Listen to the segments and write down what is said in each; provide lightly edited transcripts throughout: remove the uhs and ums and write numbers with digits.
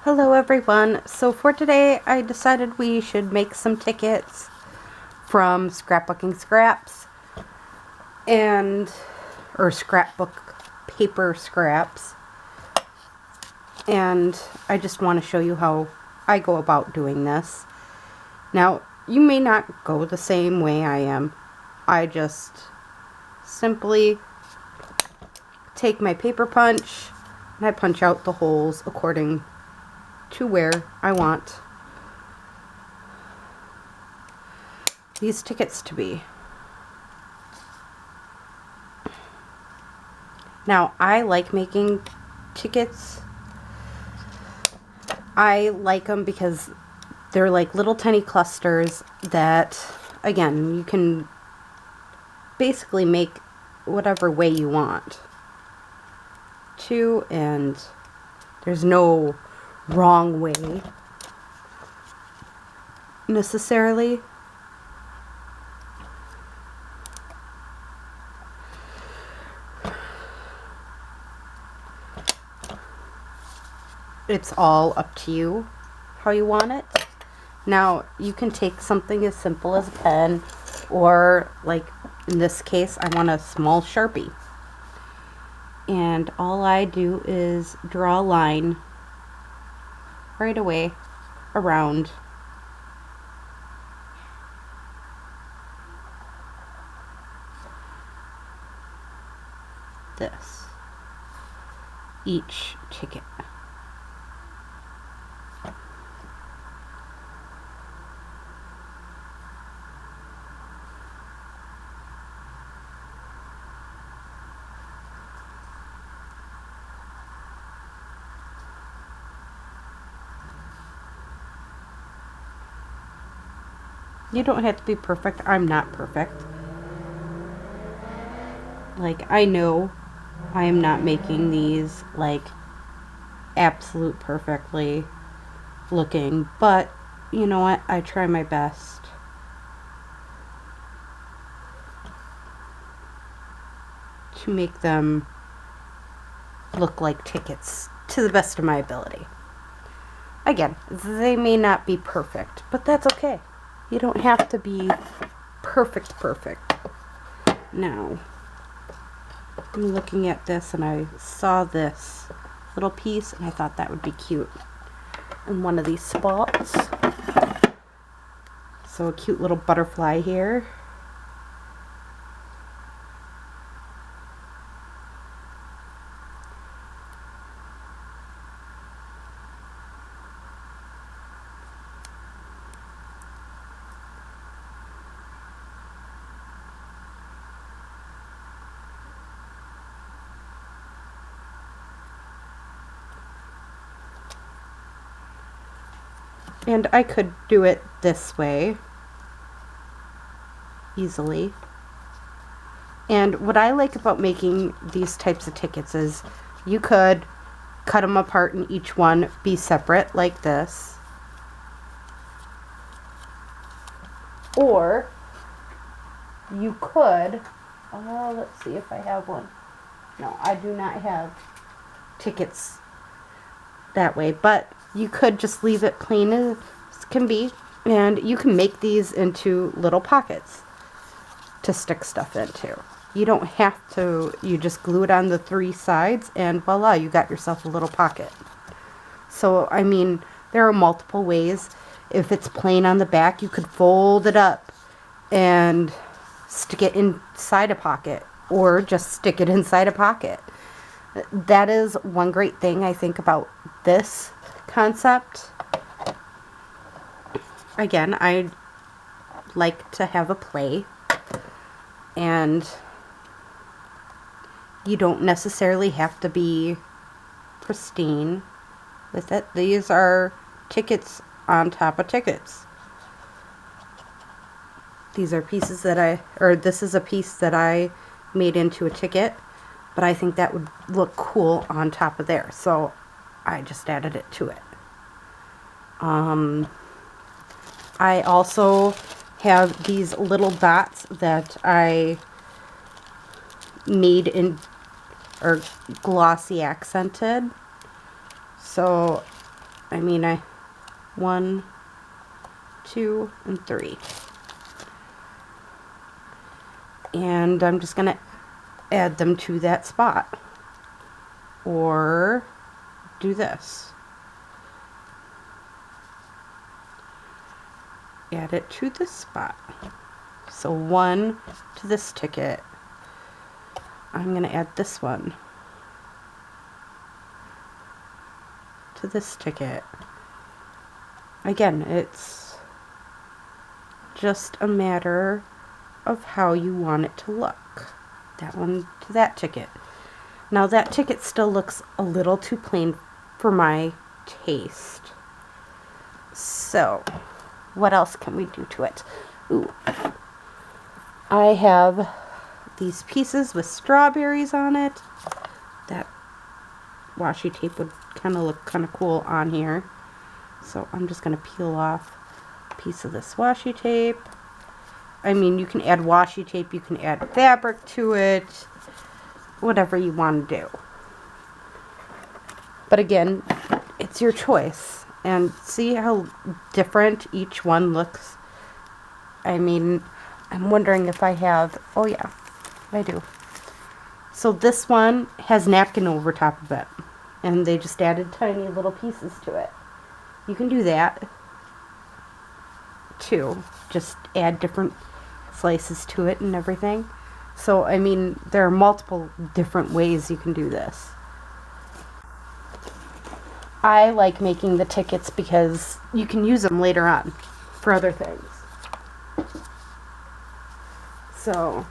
Hello everyone. So for today I decided we should make some tickets from scrapbooking scraps or scrapbook paper scraps, and I just want to show you how I go about doing this. Now you may not go the same way I am. I just simply take my paper punch and I punch out the holes according to where I want these tickets to be. Now, I like making tickets. I like them because they're like little tiny clusters that, again, you can basically make whatever way you want to, and there's no wrong way necessarily. It's all up to you how you want it. Now you can take something as simple as a pen, or like in this case I want a small Sharpie, and all I do is draw a line right away around this, each ticket. You don't have to be perfect. I'm not perfect. Like, I know I am not making these like absolute perfectly looking, but you know what? I try my best to make them look like tickets to the best of my ability. Again, they may not be perfect, but that's okay. You don't have to be perfect. Now, I'm looking at this and I saw this little piece and I thought that would be cute in one of these spots. So a cute little butterfly here. And I could do it this way easily. And what I like about making these types of tickets is you could cut them apart and each one be separate like this. Or you could, let's see if I have one. No, I do not have tickets that way, but you could just leave it plain as can be, and you can make these into little pockets to stick stuff into. You don't have to, you just glue it on the three sides and voila, you got yourself a little pocket. So, I mean, there are multiple ways. If it's plain on the back, you could fold it up and stick it inside a pocket, or just stick it inside a pocket. That is one great thing I think about this concept. Again, I like to have a play, and you don't necessarily have to be pristine with it. These are tickets on top of tickets. These are pieces that this is a piece that I made into a ticket, but I think that would look cool on top of there, so I just added it to it. I also have these little dots that I made or glossy accented. So I mean, 1, 2, and 3. And I'm just going to add them to that spot. Or do this. Add it to this spot. So 1 to this ticket. I'm going to add this one to this ticket. Again, it's just a matter of how you want it to look. That one to that ticket. Now that ticket still looks a little too plain for my taste. So, what else can we do to it? Ooh. I have these pieces with strawberries on it. That washi tape would kind of look kind of cool on here. So I'm just going to peel off a piece of this washi tape. I mean, you can add washi tape, you can add fabric to it, whatever you want to do. But again, it's your choice. And see how different each one looks? I mean, I'm wondering if I have, oh yeah, I do. So this one has napkin over top of it. And they just added tiny little pieces to it. You can do that too. Just add different slices to it and everything. So, I mean, there are multiple different ways you can do this. I like making the tickets because you can use them later on for other things. So,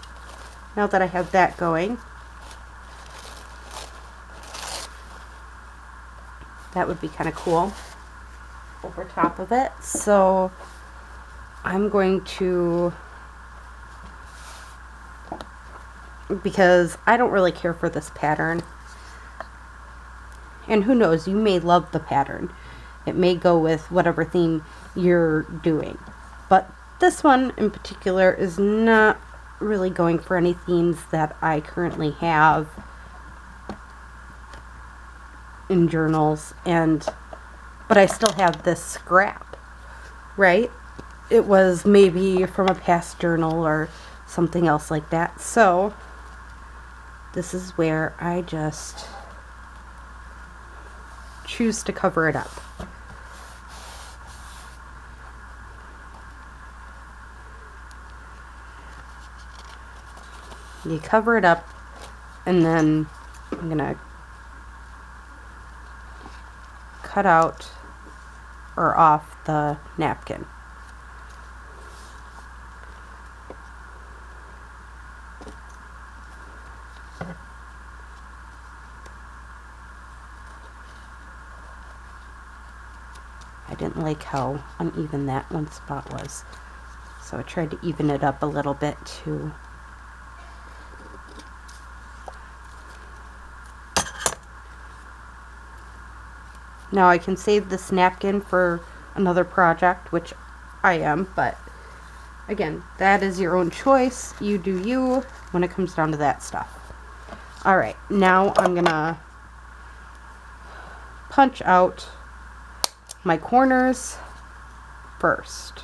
now that I have that going, that would be kind of cool over top of it. So, I'm going to, because I don't really care for this pattern. And who knows, you may love the pattern. It may go with whatever theme you're doing. But this one in particular is not really going for any themes that I currently have in journals. But I still have this scrap, right? It was maybe from a past journal or something else like that. So this is where I just choose to cover it up. You cover it up, and then I'm gonna cut out or off the napkin. I didn't like how uneven that one spot was, so I tried to even it up a little bit too. Now I can save this napkin for another project, which I am, but again, that is your own choice. You do you when it comes down to that stuff. Alright, now I'm gonna punch out my corners first.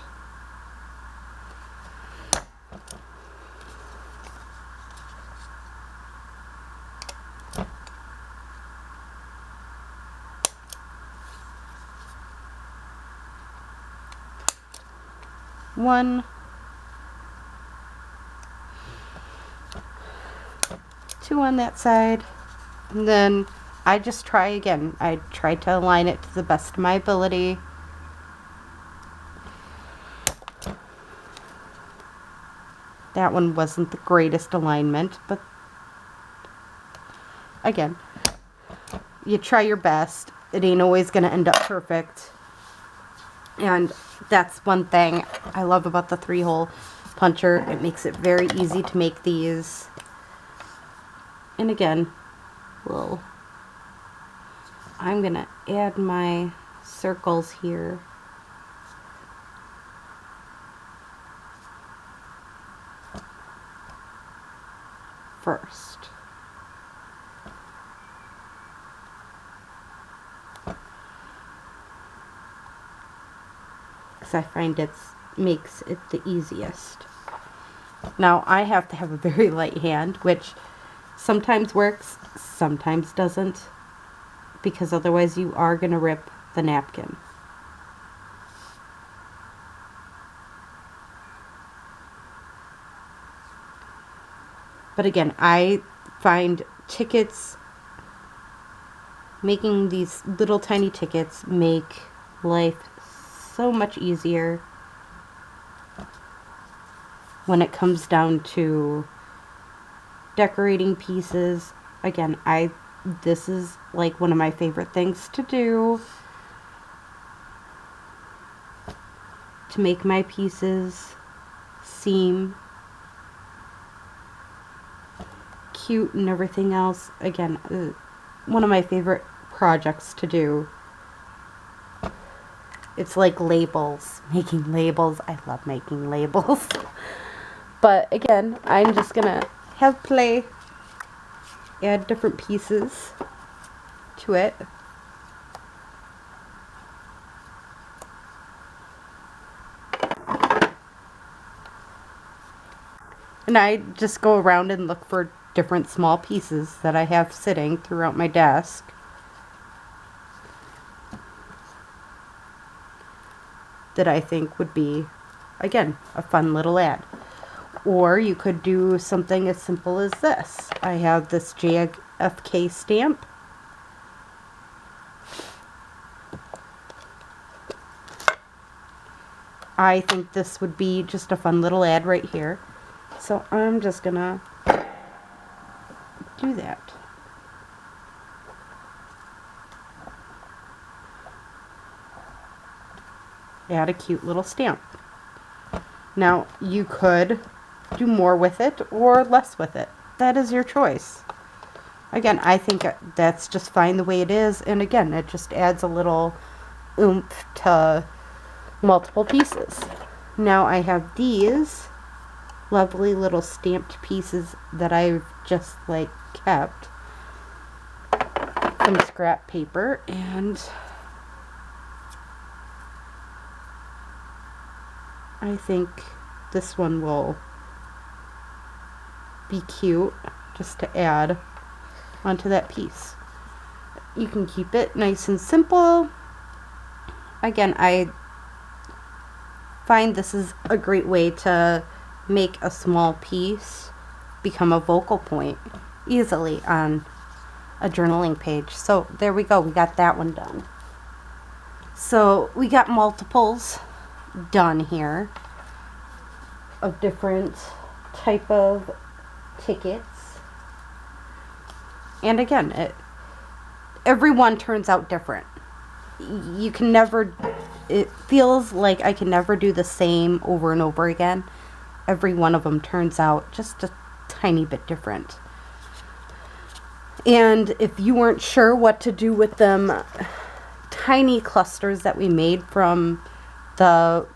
One, two on that side, and then I just try again. I try to align it to the best of my ability. That one wasn't the greatest alignment, but again, you try your best. It ain't always going to end up perfect. And that's one thing I love about the 3-hole puncher. It makes it very easy to make these. And again, I'm going to add my circles here. First. because I find it makes it the easiest. Now I have to have a very light hand, which sometimes works, sometimes doesn't, because otherwise you are going to rip the napkin. But again, I find tickets, making these little tiny tickets, make life so much easier when it comes down to decorating pieces. Again, this is like one of my favorite things to do, to make my pieces seem cute and everything else. Again, one of my favorite projects to do. It's like labels, making labels. I love making labels. But again, I'm just gonna have play, add different pieces to it. And I just go around and look for different small pieces that I have sitting throughout my desk. That I think would be, again, a fun little ad. Or you could do something as simple as this. I have this JFK stamp. I think this would be just a fun little ad right here. So I'm just gonna do that. Add a cute little stamp. Now you could do more with it or less with it. That is your choice. Again, I think that's just fine the way it is, and again, it just adds a little oomph to multiple pieces. Now I have these lovely little stamped pieces that I've just like kept from scrap paper, and I think this one will be cute just to add onto that piece. You can keep it nice and simple. Again, I find this is a great way to make a small piece become a focal point easily on a journaling page. So there we go, we got that one done. So we got multiples done here of different type of tickets. And again, every one turns out different. You can never, it feels like I can never do the same over and over again. Every one of them turns out just a tiny bit different. And if you weren't sure what to do with them tiny clusters that we made from the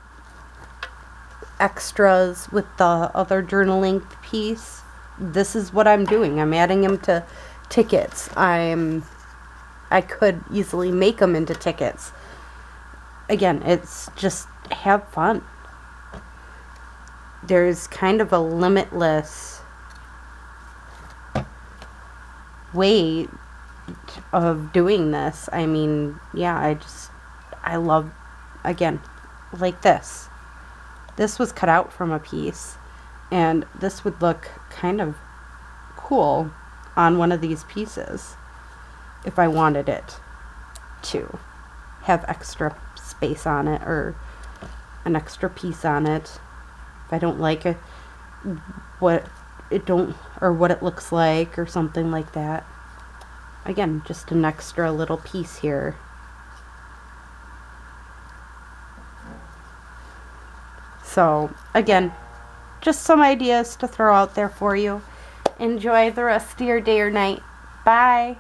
extras with the other journaling piece, this is what I'm doing. I'm adding them to tickets. I could easily make them into tickets. Again, it's just have fun. There's kind of a limitless way of doing this. I mean, yeah, I love, again, like this. This was cut out from a piece, and this would look kind of cool on one of these pieces if I wanted it to have extra space on it or an extra piece on it. If I don't like it, what it looks like or something like that. Again, just an extra little piece here. So again, just some ideas to throw out there for you. Enjoy the rest of your day or night. Bye.